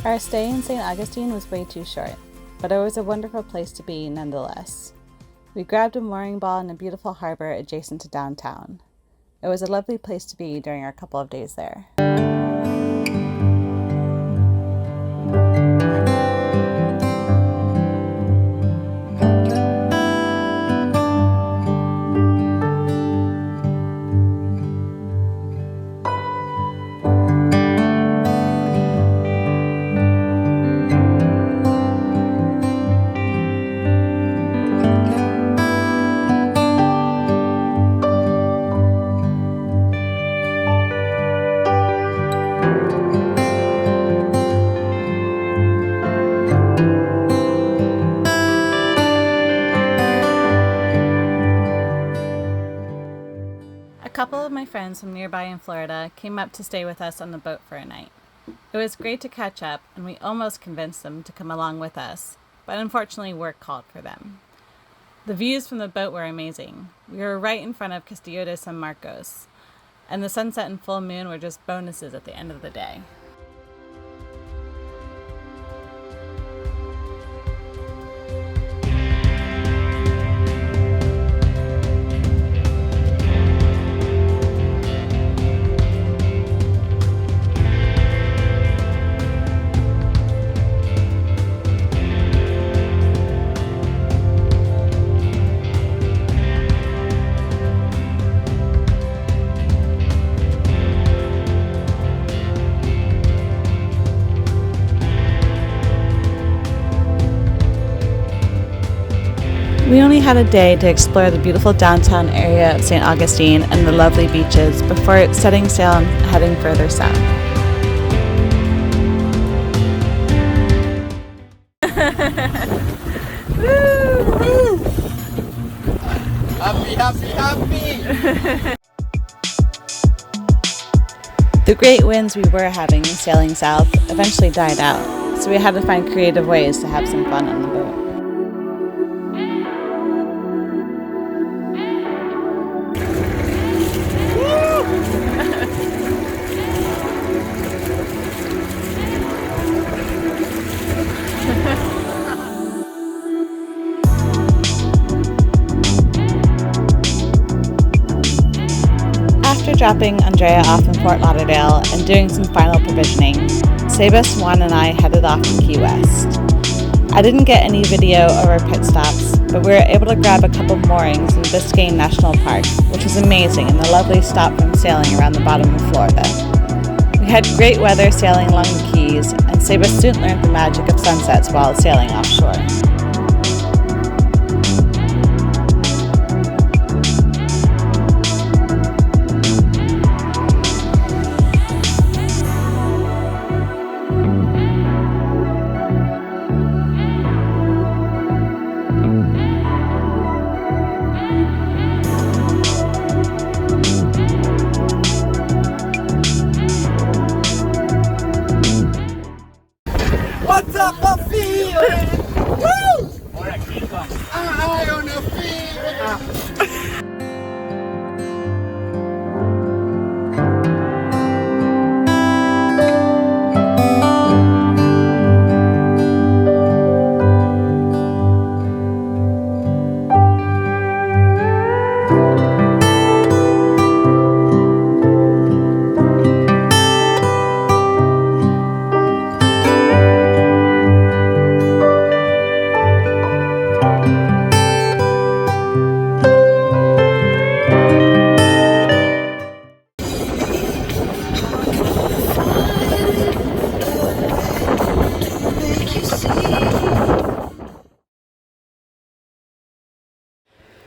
Our stay in St. Augustine was way too short, but it was a wonderful place to be nonetheless. We grabbed a mooring ball in a beautiful harbor adjacent to downtown. It was a lovely place to be during our couple of days there. A couple of my friends from nearby in Florida came up to stay with us on the boat for a night. It was great to catch up, and we almost convinced them to come along with us, but unfortunately work called for them. The views from the boat were amazing. We were right in front of Castillo de San Marcos, and the sunset and full moon were just bonuses at the end of the day. We only had a day to explore the beautiful downtown area of St. Augustine and the lovely beaches before setting sail and heading further south. Woo! Happy, happy, happy! The great winds we were having sailing south eventually died out, so we had to find creative ways to have some fun on the boat. After dropping Andrea off in Fort Lauderdale and doing some final provisioning, Sebas, Juan, and I headed off to Key West. I didn't get any video of our pit stops, but we were able to grab a couple moorings in Biscayne National Park, which was amazing and a lovely stop from sailing around the bottom of Florida. We had great weather sailing along the Keys, and Sebas soon learned the magic of sunsets while sailing offshore. What's up, a feeling? Woo! I on a feeling.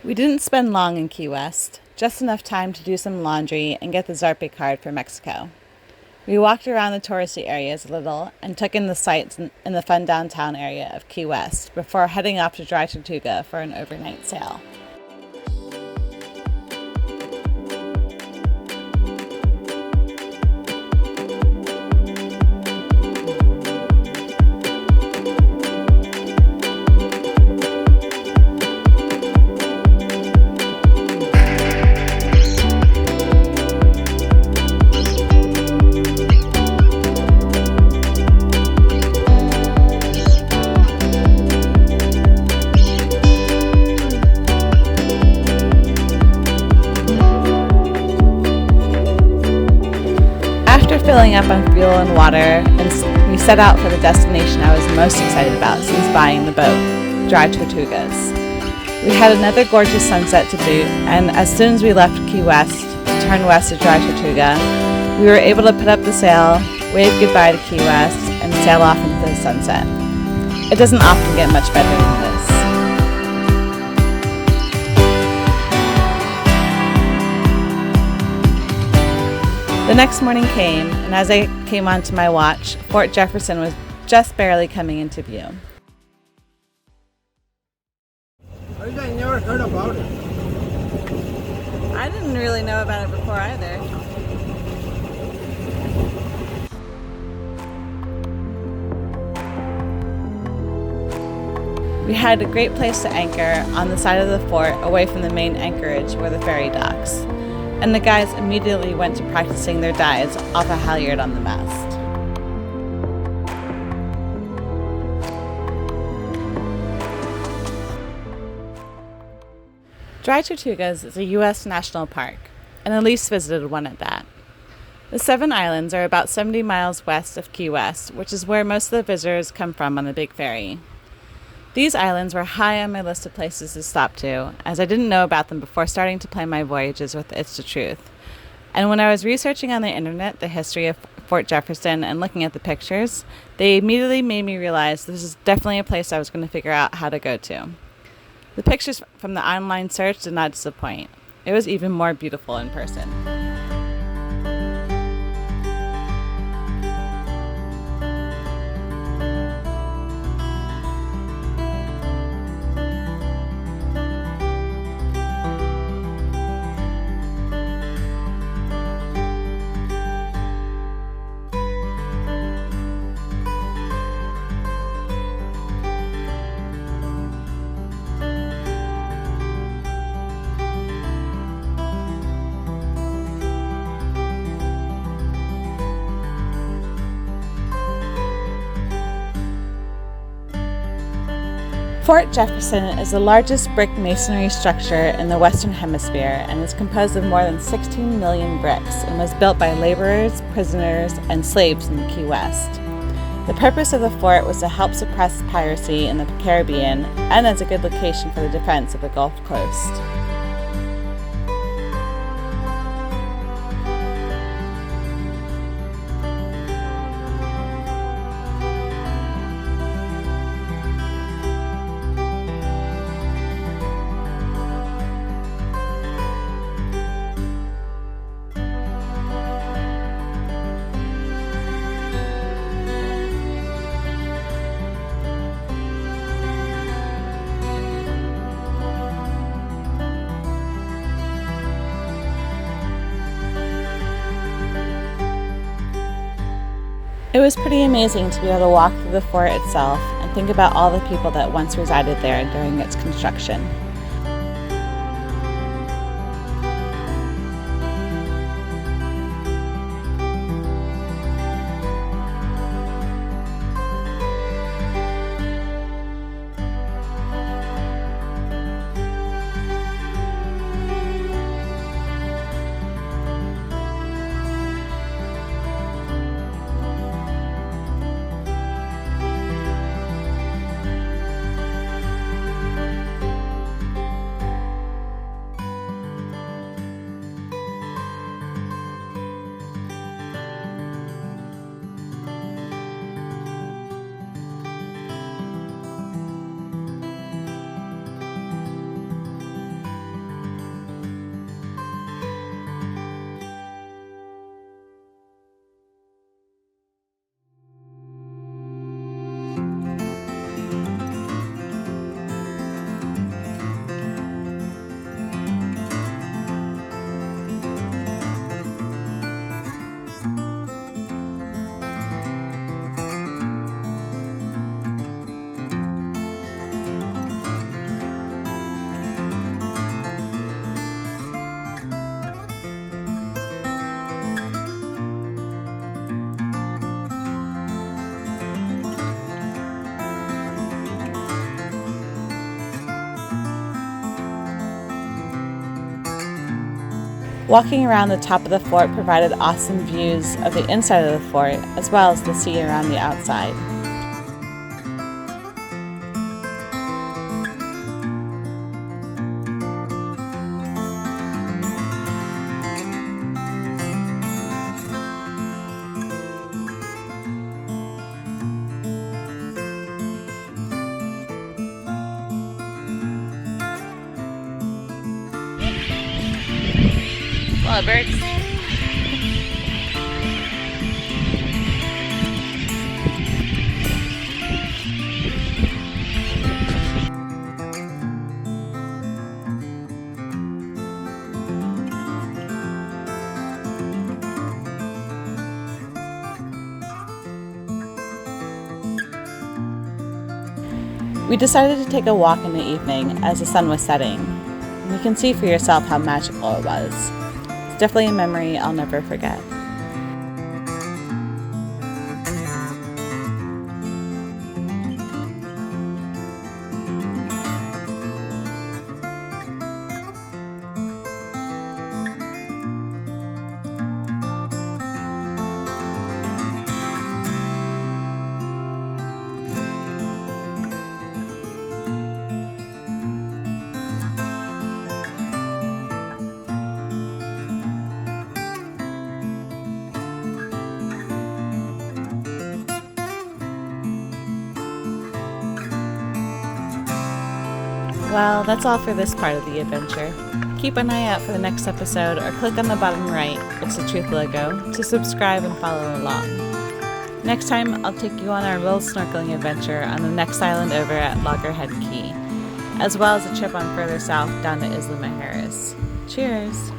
We didn't spend long in Key West, just enough time to do some laundry and get the Zarpe card for Mexico. We walked around the touristy areas a little and took in the sights in the fun downtown area of Key West before heading off to Dry Tortuga for an overnight sail. filling up on fuel and water, and we set out for the destination I was most excited about since buying the boat, Dry Tortugas. We had another gorgeous sunset to boot, and as soon as we left Key West to turn west to Dry Tortuga, we were able to put up the sail, wave goodbye to Key West, and sail off into the sunset. It doesn't often get much better than this. The next morning came, and as I came onto my watch, Fort Jefferson was just barely coming into view. I never heard about it. I didn't really know about it before either. We had a great place to anchor on the side of the fort away from the main anchorage where the ferry docks, and the guys immediately went to practicing their dives off a halyard on the mast. Dry Tortugas is a U.S. national park, and the least visited one at that. The 7 islands are about 70 miles west of Key West, which is where most of the visitors come from on the big ferry. These islands were high on my list of places to stop to, as I didn't know about them before starting to plan my voyages with It's the Truth. And when I was researching on the internet the history of Fort Jefferson and looking at the pictures, they immediately made me realize this is definitely a place I was going to figure out how to go to. The pictures from the online search did not disappoint. It was even more beautiful in person. Fort Jefferson is the largest brick masonry structure in the Western Hemisphere and is composed of more than 16 million bricks and was built by laborers, prisoners, and slaves in the Key West. The purpose of the fort was to help suppress piracy in the Caribbean and as a good location for the defense of the Gulf Coast. It was pretty amazing to be able to walk through the fort itself and think about all the people that once resided there during its construction. Walking around the top of the fort provided awesome views of the inside of the fort as well as the sea around the outside. Hello, birds. We decided to take a walk in the evening as the sun was setting. You can see for yourself how magical it was. It's definitely a memory I'll never forget. Well, that's all for this part of the adventure. Keep an eye out for the next episode or click on the bottom right, it's the Truth logo, to subscribe and follow along. Next time, I'll take you on our little snorkeling adventure on the next island over at Loggerhead Key, as well as a trip on further south down to Isla Mujeres. Cheers!